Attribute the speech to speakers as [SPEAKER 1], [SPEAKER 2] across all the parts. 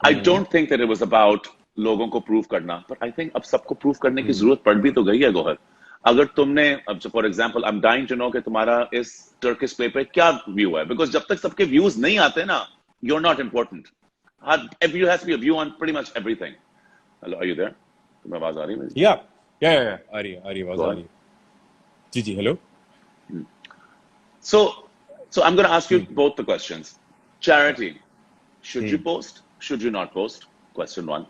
[SPEAKER 1] I don't think that it was about लोगों को prove करना, बट आई थिंक अब सबको प्रूव करने की जरूरत पड़ भी तो गई है गौहर। अगर तुमने अब for example I am dying to know कि तुम्हारा इस टर्किश प्ले पे क्या व्यू है, बिकॉज जब तक सबके व्यूज नहीं आते ना, you are not important. You has to be a view on pretty much everything. Hello, are you there? तुम्हें आवाज आ रही है मेरी?
[SPEAKER 2] या आ रही है आवाज आ रही है। जी hello.
[SPEAKER 1] So I'm going to ask you both the questions. Charity, should you post? Should you not post? Question 1.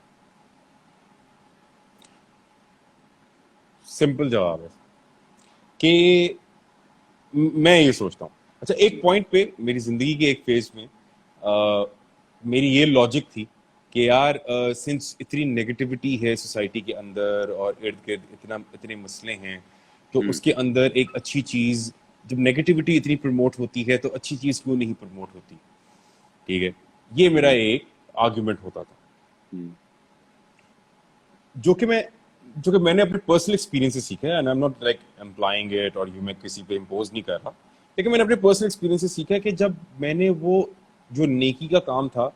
[SPEAKER 2] Simple जवाब है कि मैं ये सोचता हूँ। अच्छा, एक पॉइंट पे मेरी जिंदगी के एक फेज में मेरी ये लॉजिक थी कि यार सिंस इतनी नेगेटिविटी है सोसाइटी के अंदर और इर्द गिर्द इतने मसले हैं, तो उसके अंदर एक अच्छी चीज, जब नेगेटिविटी इतनी प्रमोट होती है तो अच्छी चीज क्यों नहीं प्रमोट होती? ठीक है, ये मेरा एक आर्गुमेंट होता था, जो कि मैंने अपने पर्सनल एक्सपीरियंस से सीखा है। And I am not like employing it, और ये मैं किसी पे इम्पोज नहीं कर रहा, लेकिन मैंने अपने पर्सनल एक्सपीरियंस से सीखा है कि जब मैंने वो जो नेकी का काम था,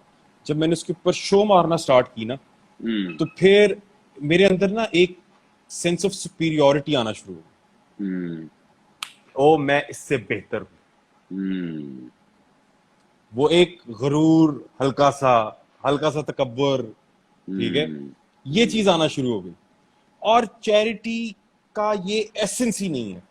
[SPEAKER 2] जब मैंने उसके ऊपर शो मारना स्टार्ट की ना, तो फिर मेरे अंदर ना एक सेंस ऑफ सुपीरियोरिटी आना शुरू हुआ। ओ, मैं इससे बेहतर हूं। वो एक गरूर, हल्का सा तकब्बुर, ठीक है, ये चीज आना शुरू हो गई। और चैरिटी का ये एसेंस ही नहीं है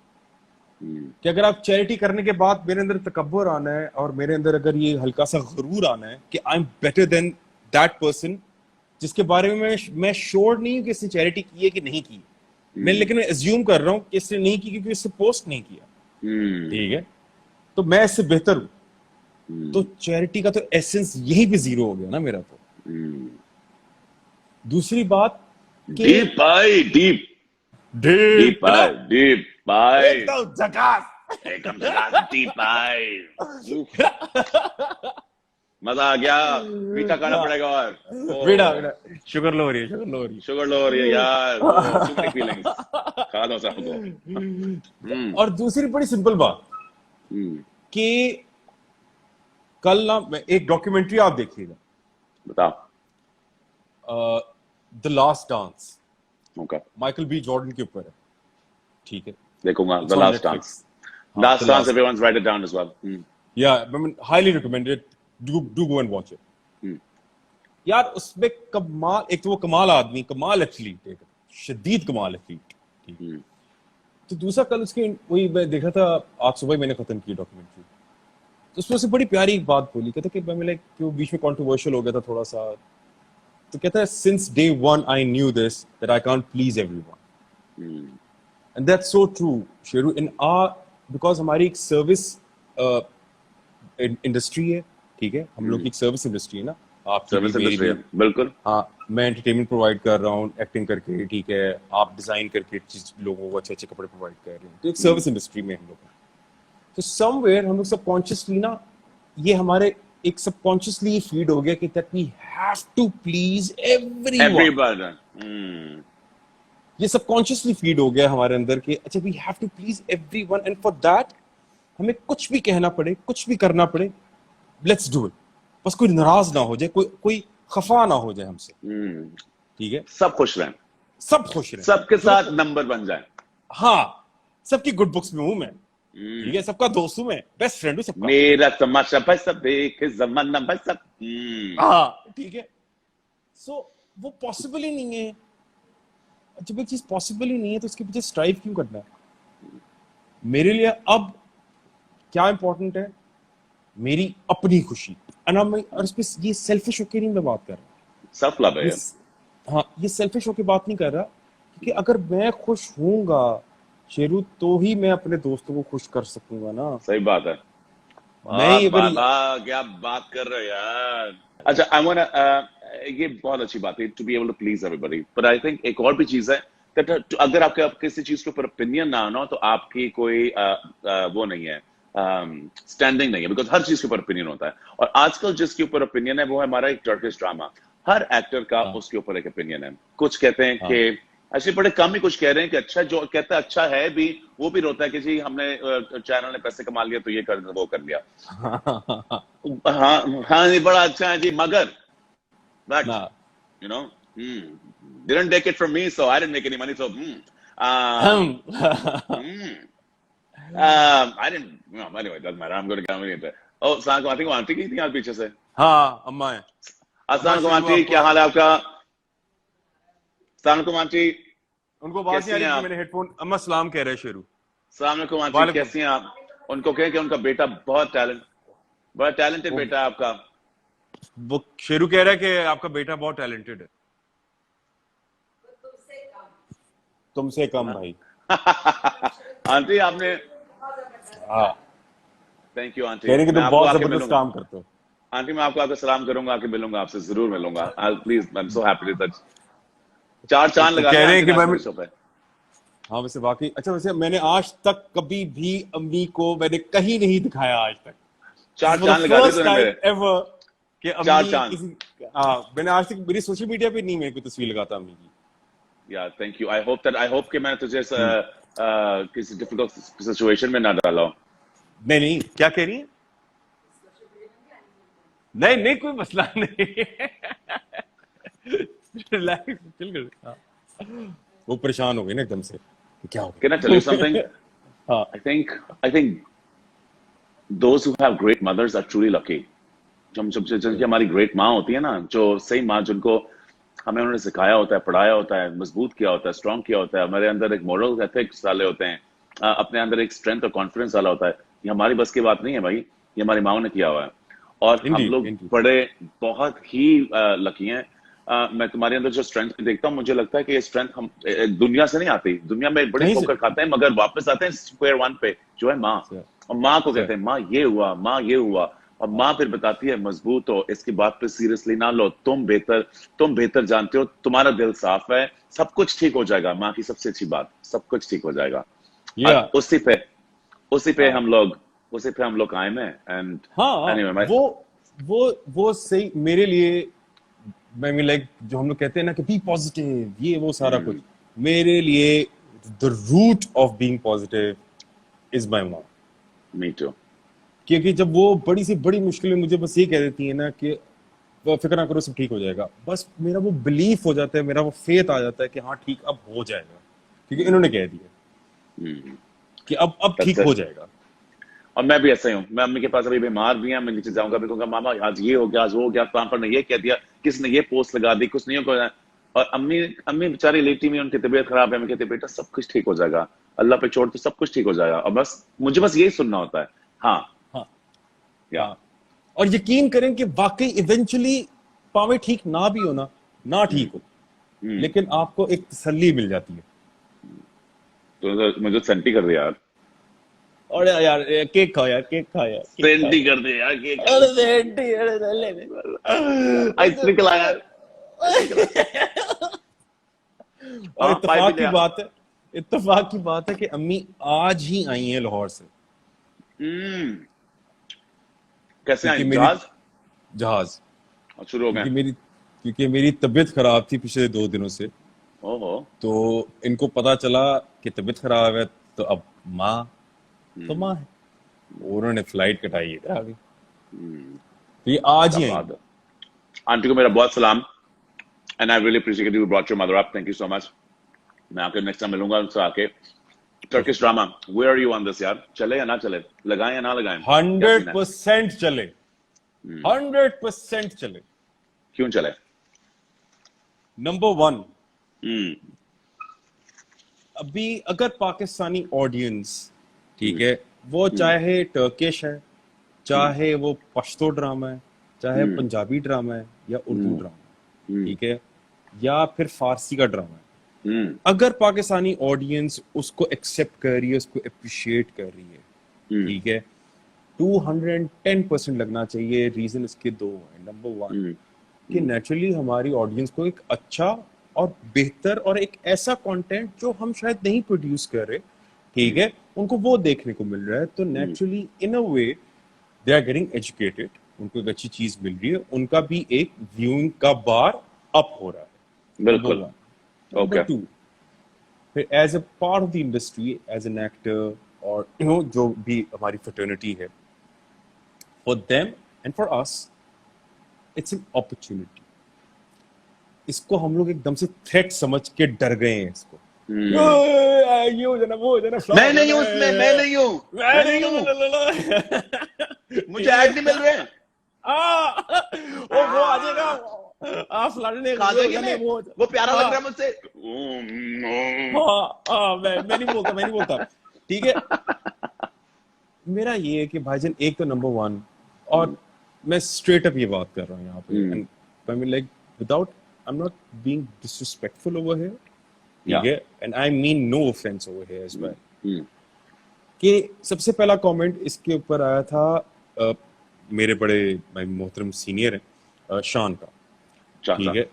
[SPEAKER 2] कि अगर आप चैरिटी करने के बाद मेरे अंदर तकब्बुर आना है और मेरे अंदर अगर ये हल्का सा गरूर आना है कि I am better than that person जिसके बारे में मैं श्योर नहीं हूं कि इसने चैरिटी की है कि नहीं की। मैं लेकिन एज्यूम कर रहा हूं कि इसने नहीं की क्योंकि इससे पोस्ट नहीं किया, ठीक है, तो मैं इससे बेहतर हूं। तो चैरिटी का तो एसेंस यही भी जीरो हो गया ना मेरा। तो दूसरी बात,
[SPEAKER 1] डीप भाई, डीप भाई,
[SPEAKER 2] एकदम झकास,
[SPEAKER 1] डीप भाई। मजा आ गया। मीठा खाना पड़ेगा। और
[SPEAKER 2] बेटा शुगर लो हो रही है
[SPEAKER 1] यार, too many feelings। खा दो सबको।
[SPEAKER 2] और दूसरी बड़ी सिंपल बात कि कल ना एक डॉक्यूमेंट्री आप देखिएगा,
[SPEAKER 1] बताओ।
[SPEAKER 2] The last dance,
[SPEAKER 1] okay,
[SPEAKER 2] Michael B Jordan के ऊपर है, ठीक है,
[SPEAKER 1] देखूंगा the last dance. Last dance, everyone's write it down as well.
[SPEAKER 2] Yeah, I mean, highly recommended. Do go and watch it. यार उसमें कमाल, एक तो वो कमाल आदमी, कमाल एथलीट, एक शदीद कमाल एथलीट, ठीक। तो दूसरा, कल उसके वही मैं देखा था, आज सुबह मैंने खत्म की डॉक्यूमेंट्री, तो उसमें से बड़ी प्यारी एक बात बोली, कहता कि मैं क्यों बीच में कंट्रोवर्शियल हो गया था थोड़ा सा, तो कहता है since day one I knew this that I can't please everyone, and that's so true Sheru. In our, because हमारी एक सर्विस इंडस्ट्री है, ठीक है, हम लोग की एक सर्विस इंडस्ट्री है ना, आपकी
[SPEAKER 1] सर्विस इंडस्ट्री है, बिल्कुल।
[SPEAKER 2] हाँ, मैं एंटरटेनमेंट प्रोवाइड कर रहा हूँ एक्टिंग करके, ठीक है, आप डिजाइन करके लोगों को अच्छे अच्छे कपड़े प्रोवाइड कर रहे हैं, तो एक सर्विस इंडस्ट्री में हम लोग, तो समवेयर हम लोग सबकॉन्शियसली ना, ये हमारे एक सबकॉन्शियसली फीड हो गया कि that we have to please everyone. ये सबकॉन्शियसली फीड हो गया हमारे अंदर कि अच्छा, we have to please everyone, and for that हमें कुछ भी कहना पड़े, कुछ भी करना पड़े, लेट्स डू इट। बस कोई नाराज ना हो जाए, कोई खफा ना हो जाए हमसे, ठीक है,
[SPEAKER 1] सब खुश रहें, सबके साथ नंबर बन जाए।
[SPEAKER 2] हाँ, सबकी गुड बुक्स में हूं मैं, ठीक है, सबका दोस्त हूं मैं, बेस्ट फ्रेंड हूं सबका,
[SPEAKER 1] मेरा तमाशा भाई सब एक जमाना भाई सब।
[SPEAKER 2] हाँ, ठीक है। सो वो पॉसिबल ही नहीं है। जब एक चीज पॉसिबल ही नहीं है तो उसके पीछे स्ट्राइव क्यों करना है? मेरे लिए अब क्या इंपॉर्टेंट है? मेरी अपनी खुशी। और इस पे ये सेल्फिश होके नहीं मैं बात कर रहा,
[SPEAKER 1] सेल्फ लव है।
[SPEAKER 2] हाँ, ये सेल्फिश होके बात नहीं कर रहा, क्योंकि अगर मैं खुश होऊंगा शेरू, तो ही मैं अपने दोस्तों को खुश कर सकूंगा ना।
[SPEAKER 1] सही बात है। क्या बात कर रहे हो यार। अच्छा, आई वांट, ये बहुत अच्छी बात है, to be able to please everybody, but I think एक और भी चीज है कि अगर आपके किसी चीज के ऊपर ओपिनियन ना हो तो आपकी कोई वो नहीं है, स्टैंडिंग नहीं है, बिकॉज हर चीज के ऊपर ओपिनियन होता है। और आजकल जिसके ऊपर ओपिनियन है वो है हमारा एक टर्किश ड्रामा। हर एक्टर का उसके ऊपर एक ओपिनियन है। कुछ कहते हैं कि ऐसे बड़े कम ही कुछ कह रहे हैं कि अच्छा, जो कहता है अच्छा है भी, वो भी रोता है कि जी हमने चैनल ने पैसे कमा लिया तो ये वो कर लिया। हाँ, नहीं, बड़ा अच्छा है जी, मगर but
[SPEAKER 2] ना
[SPEAKER 1] you know, didn't take it from me, so I didn't make any money. So, um, mm, I didn't. No, anyway, doesn't matter. I'm going to get into it. Oh, सलाम I think वो aunty की थी यार पीछे से.
[SPEAKER 2] हाँ अम्मा है अम्मा
[SPEAKER 1] अस्सलाम वालेकुम
[SPEAKER 2] शेरू
[SPEAKER 1] आंटी,
[SPEAKER 2] आपको
[SPEAKER 1] क्या हाल है आपका? अस्सलाम वालेकुम आंटी,
[SPEAKER 2] उनको आवाज नहीं
[SPEAKER 1] कैसी
[SPEAKER 2] आ
[SPEAKER 1] हैं
[SPEAKER 2] रही कि
[SPEAKER 1] आप?
[SPEAKER 2] मैंने हेडफोन अम्मा सलाम कह रहे हैं शेरू
[SPEAKER 1] अस्सलाम वालेकुम आंटी,
[SPEAKER 2] वालेकुम
[SPEAKER 1] कैसी हैं आप? उनको कहें कि उनका बेटा बड़ा टैलेंटेड
[SPEAKER 2] वो
[SPEAKER 1] बेटा है आपका.
[SPEAKER 2] वो शेरू कह रहा है कि आपका बेटा बहुत टैलेंटेड है तुमसे कम भाई
[SPEAKER 1] आंटी आपने,
[SPEAKER 2] हाँ
[SPEAKER 1] थैंक यू आंटी,
[SPEAKER 2] कह रहे हैं कि
[SPEAKER 1] मैं
[SPEAKER 2] तुम
[SPEAKER 1] आपको
[SPEAKER 2] बहुत
[SPEAKER 1] आके
[SPEAKER 2] जबरदस्त
[SPEAKER 1] मिलूंगा.
[SPEAKER 2] काम करते हो
[SPEAKER 1] आंटी मैं आपको आके सलाम करूंगा, आके मिलूंगा आपसे, जरूर मिलूंगा. Please, I am so happy touch. चार चांद
[SPEAKER 2] तो
[SPEAKER 1] लगा
[SPEAKER 2] कह
[SPEAKER 1] दिया
[SPEAKER 2] रहे हैं
[SPEAKER 1] आंटी
[SPEAKER 2] कि
[SPEAKER 1] ने आज
[SPEAKER 2] मैं
[SPEAKER 1] मेरे शो पे.
[SPEAKER 2] हाँ वैसे वाकई अच्छा वैसे मैंने आज तक कभी भी अम्मी को मैंने कहीं नहीं दिखाया आज तक
[SPEAKER 1] चार
[SPEAKER 2] फॉर द
[SPEAKER 1] चांद लगा दिए
[SPEAKER 2] फर्स्ट
[SPEAKER 1] तूने
[SPEAKER 2] टाइम
[SPEAKER 1] मेरे.
[SPEAKER 2] एवर कि
[SPEAKER 1] चार
[SPEAKER 2] अम्मी
[SPEAKER 1] चांद.
[SPEAKER 2] किसी हाँ मैंने आज तक मेरी सोशल मीडिया पे नहीं मेरे को तस्वीर लगाता अम्मी की
[SPEAKER 1] या थैंक यू. आई होप कि मैंने तुझे
[SPEAKER 2] हम्म,
[SPEAKER 1] किसी डिफिकल्ट सिचुएशन में ना डाला हो.
[SPEAKER 2] नहीं नहीं क्या कह रही है नहीं नहीं कोई मसला नहीं रिलैक्स चिल कर हाँ। वो परेशान हो गए ना एकदम से कि क्या हो
[SPEAKER 1] can I tell you something?
[SPEAKER 2] गया हाँ
[SPEAKER 1] I think those who have great mothers are truly lucky. जब जब जब जिनकी हमारी ग्रेट माँ होती है ना, जो सही माँ, जिनको हमें उन्होंने सिखाया होता है, पढ़ाया होता है, मजबूत किया होता है, स्ट्रॉन्ग किया होता है, हमारे अंदर एक मॉरल एथिक्स डाले होते हैं, अपने अंदर एक स्ट्रेंथ और कॉन्फिडेंस डाला होता है. ये हमारी बस की बात नहीं है भाई, ये हमारी माँ ने किया हुआ है. और हम
[SPEAKER 2] इंडीड
[SPEAKER 1] लोग
[SPEAKER 2] इंडीड
[SPEAKER 1] बड़े बहुत ही लकी हैं. मैं तुम्हारे अंदर जो स्ट्रेंथ देखता हूँ, मुझे लगता है कि ये स्ट्रेंथ हम दुनिया से नहीं आती. दुनिया में बड़ी
[SPEAKER 2] कहीं से
[SPEAKER 1] ठोकर खाते हैं, मगर वापस आते हैं स्क्वायर वन पे, जो है माँ.
[SPEAKER 2] सर
[SPEAKER 1] और माँ को
[SPEAKER 2] सर
[SPEAKER 1] कहते हैं माँ ये हुआ, माँ ये हुआ. और माँ फिर बताती है मजबूत हो, इसकी बात पे सीरियसली ना लो, तुम बेहतर जानते हो, तुम्हारा दिल साफ है, सब कुछ ठीक हो जाएगा. माँ की सबसे अच्छी बात, सब कुछ ठीक हो जाएगा.
[SPEAKER 2] या
[SPEAKER 1] और उसी पे
[SPEAKER 2] हाँ
[SPEAKER 1] हम लोग कायम है. एंड
[SPEAKER 2] हाँ
[SPEAKER 1] एनीवे मैं,
[SPEAKER 2] वो सही मेरे लिए मैं मीन लाइक जो हम लोग कहते हैं ना कि बी पॉजिटिव ये वो सारा कुछ मेरे लिए the root of being positive is my mom
[SPEAKER 1] me too.
[SPEAKER 2] क्योंकि जब वो बड़ी से बड़ी मुश्किल में मुझे बस ये कह देती है ना कि वो फिक्र ना करो सब ठीक हो जाएगा बस मेरा वो बिलीफ हो जाता है मेरा वो फेथ आ जाता है कि हाँ ठीक अब हो जाएगा क्योंकि इन्होंने कह दिया कि अब ठीक हो जाएगा.
[SPEAKER 1] और मैं भी ऐसा ही हूँ. मैं अम्मी के पास अभी बीमार भी है, मैं नीचे जाऊंगा, भी कहूंगा मामा आज ये हो गया, आज वो हो गया, पापा ने ये कह दिया, किसने ये पोस्ट लगा दी, कुछ नहीं हो गया. और अम्मी अम्मी बेचारी लेटी में, उनकी तबीयत खराब है, मैं कहती बेटा सब कुछ ठीक हो जाएगा, अल्लाह पे छोड़, तो सब कुछ ठीक हो जाएगा. और बस मुझे बस यही सुनना होता है. हाँ
[SPEAKER 2] हाँ
[SPEAKER 1] या
[SPEAKER 2] हाँ और यकीन करें कि वाकई इवेंचुअली पावे ठीक ना भी हो ना ठीक हो लेकिन आपको एक तसल्ली मिल जाती है.
[SPEAKER 1] तो मुझे सेंटी कर दिया यार.
[SPEAKER 2] और यार केक खाओ यार केक खाओ यार केक खाओ
[SPEAKER 1] सेंटी कर दिया यार. केक
[SPEAKER 2] अरे सेंटी अरे ले
[SPEAKER 1] आइसक्रीम खिला यार.
[SPEAKER 2] और
[SPEAKER 1] हाँ पाइप भी लिया.
[SPEAKER 2] इत्तेफाक की बात है कि अम्मी आज ही आई हैं लाहौर से
[SPEAKER 1] हम्म कैसे
[SPEAKER 2] क्योंकि
[SPEAKER 1] आई
[SPEAKER 2] मेरी
[SPEAKER 1] जहाज?
[SPEAKER 2] जहाज
[SPEAKER 1] शुरू हो गए.
[SPEAKER 2] क्योंकि मेरी तबीयत खराब थी पिछले 2 दिनों से
[SPEAKER 1] ओहो.
[SPEAKER 2] तो इनको पता चला कि तबीयत खराब है तो अब माँ तो माँ है उन्होंने फ्लाइट कटाई है इधर आ गई तो ये आज ही
[SPEAKER 1] क्या
[SPEAKER 2] आई
[SPEAKER 1] बात है. आंटी को मेरा बहुत सलाम. And I really appreciate you brought your mother up. Thank you so much. मैं आके नेक्स्ट टाइम मिलूंगा उनसे आके. Turkish drama, where are you on this यार? चले या ना चले, लगाएं या ना लगाएं, क्या सीन है?
[SPEAKER 2] 100% चले 100% चले.
[SPEAKER 1] क्यों चले?
[SPEAKER 2] नंबर 1
[SPEAKER 1] हम्म
[SPEAKER 2] अभी अगर पाकिस्तानी ऑडियंस ठीक है वो चाहे टर्किश है चाहे वो पश्तो ड्रामा है चाहे पंजाबी ड्रामा है या उर्दू ड्रामा है ठीक है या फिर फारसी का ड्रामा है अगर पाकिस्तानी ऑडियंस उसको एक्सेप्ट कर रही है उसको अप्रिशिएट कर रही है ठीक है 210% लगना चाहिए. रीजन इसके 2 है. नंबर 1 कि नेचुरली हमारी ऑडियंस को एक अच्छा और बेहतर और एक ऐसा कंटेंट जो हम शायद नहीं प्रोड्यूस कर रहे ठीक है उनको वो देखने को मिल रहा है तो naturally in a way they are getting educated उनको एक अच्छी चीज मिल रही है उनका भी एक व्यूइंग का बार अप हो रहा है.
[SPEAKER 1] बिल्कुल.
[SPEAKER 2] नंबर 2 फिर as a part of the industry as an actor और जो भी हमारी फ्रेटर्निटी है for them and for us it's an opportunity इसको हम लोग एकदम से थ्रेट समझ के डर गए हैं इसको। ये हो जाना, वो हो जाना,
[SPEAKER 1] मैं नहीं हूं उसमें, मैं नहीं हूं, मैं नहीं हूं, मुझे ऐड नहीं मिल रहे हैं।
[SPEAKER 2] वो आ जाएगा, आप लड़ने
[SPEAKER 1] खा जाएगी ना, वो प्यारा लग रहा है मुझसे।
[SPEAKER 2] मैं नहीं बोलता, मैं नहीं बोलता, ठीक है। मेरा ये है कि भाईजान एक तो नंबर 1, और मैं स्ट्रेट अप ये बात कर रहा हूँ यहाँ पे, and I mean like without, I am not being disrespectful over here, ठीक है, and I mean no offence over here as well, कि सबसे पहला कमेंट इसके ऊपर आया था मेरे बड़े भाई मोहतरम सीनियर हैं शान का, ठीक है,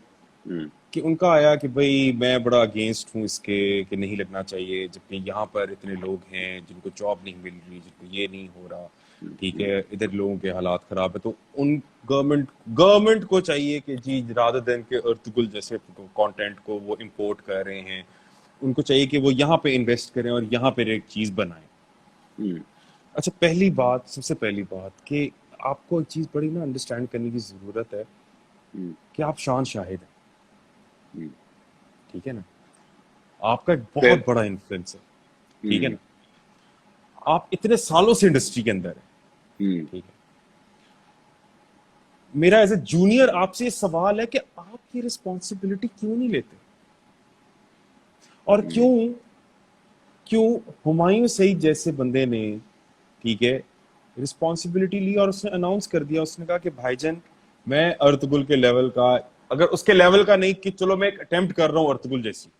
[SPEAKER 2] कि उनका आया कि भाई मैं बड़ा अगेंस्ट हूँ इसके, कि नहीं लगना चाहिए, जबकि यहाँ पर इतने लोग हैं जिनको जॉब नहीं मिल रही, जिनको ये नहीं हो रहा, ठीक है, इधर लोगों के हालात खराब है, तो उन गवर्नमेंट को चाहिए कि जी रादर देन के अर्तुगरुल जैसे कंटेंट को वो इंपोर्ट कर रहे हैं, उनको चाहिए कि वो यहाँ पे इन्वेस्ट करें और यहाँ पे एक चीज बनाएं। अच्छा, पहली बात, सबसे पहली बात कि आपको एक चीज बड़ी ना अंडरस्टैंड करने की जरूरत है कि आप शान शाहिद हैं, ठीक है ना, आपका एक बहुत बड़ा इन्फ्लुएंस है, ठीक है ना, आप इतने सालों से इंडस्ट्री के अंदर हैं, ठीक है। मेरा एज ए जूनियर आपसे ये सवाल है कि आप ये रिस्पॉन्सिबिलिटी क्यों नहीं लेते, और क्यों हुमायूं सईद जैसे बंदे ने, ठीक है, रिस्पॉन्सिबिलिटी ली और उसने अनाउंस कर दिया, उसने कहा कि भाईजान मैं अर्तुगरुल के लेवल का, अगर उसके लेवल का नहीं, कि चलो मैं एक अटेम्प्ट कर रहा हूं अर्तुगरुल जैसी,